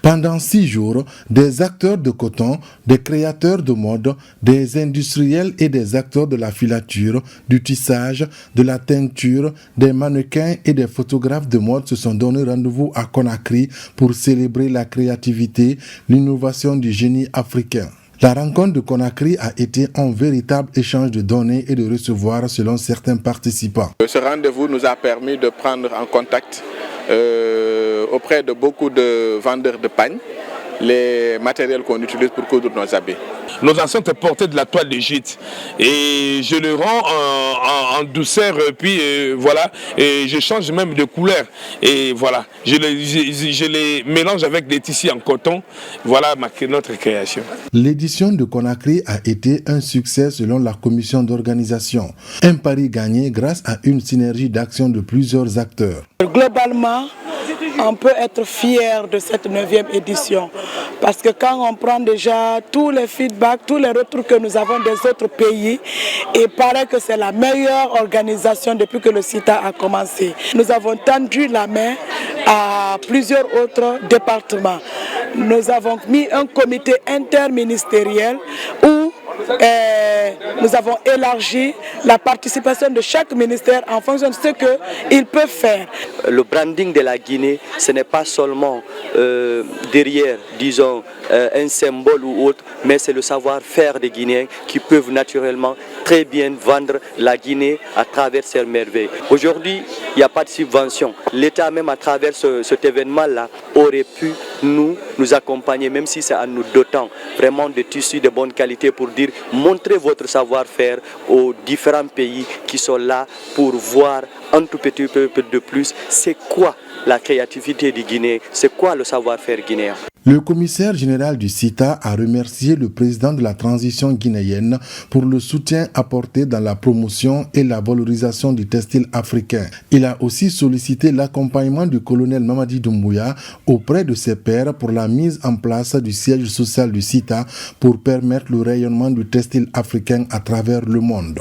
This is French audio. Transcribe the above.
Pendant 6 jours, des acteurs de coton, des créateurs de mode, des industriels et des acteurs de la filature, du tissage, de la teinture, des mannequins et des photographes de mode se sont donné rendez-vous à Conakry pour célébrer la créativité, l'innovation du génie africain. La rencontre de Conakry a été un véritable échange de donner et de recevoir selon certains participants. Ce rendez-vous nous a permis de prendre en contact auprès de beaucoup de vendeurs de pagnes les matériels qu'on utilise pour coudre nos habits. Nos ancêtres portaient de la toile d'Égypte et je le rends en douceur, puis voilà, et je change même de couleur et voilà, je les mélange avec des tissus en coton, voilà notre création. L'édition de Conakry a été un succès selon la commission d'organisation. Un pari gagné grâce à une synergie d'action de plusieurs acteurs. Globalement, on peut être fier de cette 9e édition parce que quand on prend déjà tous les feedbacks, tous les retours que nous avons des autres pays, il paraît que c'est la meilleure organisation depuis que le CITA a commencé. Nous avons tendu la main à plusieurs autres départements. Nous avons mis un comité interministériel où nous avons élargi la participation de chaque ministère en fonction de ce qu'ils peuvent faire. Le branding de la Guinée, ce n'est pas seulement derrière, disons, un symbole ou autre, mais c'est le savoir-faire des Guinéens qui peuvent naturellement très bien vendre la Guinée à travers ses merveilles. Aujourd'hui, il n'y a pas de subvention. L'État même à travers cet événement-là aurait pu nous accompagner, même si c'est en nous dotant vraiment de tissus de bonne qualité pour dire montrez votre savoir-faire aux différents pays qui sont là pour voir un tout petit peu de plus c'est quoi la créativité du Guinée, c'est quoi le savoir-faire guinéen. Le commissaire général du CITA a remercié le président de la transition guinéenne pour le soutien apporté dans la promotion et la valorisation du textile africain. Il a aussi sollicité l'accompagnement du colonel Mamadi Doumbouya auprès de ses pairs pour la mise en place du siège social du CITA pour permettre le rayonnement du textile africain à travers le monde.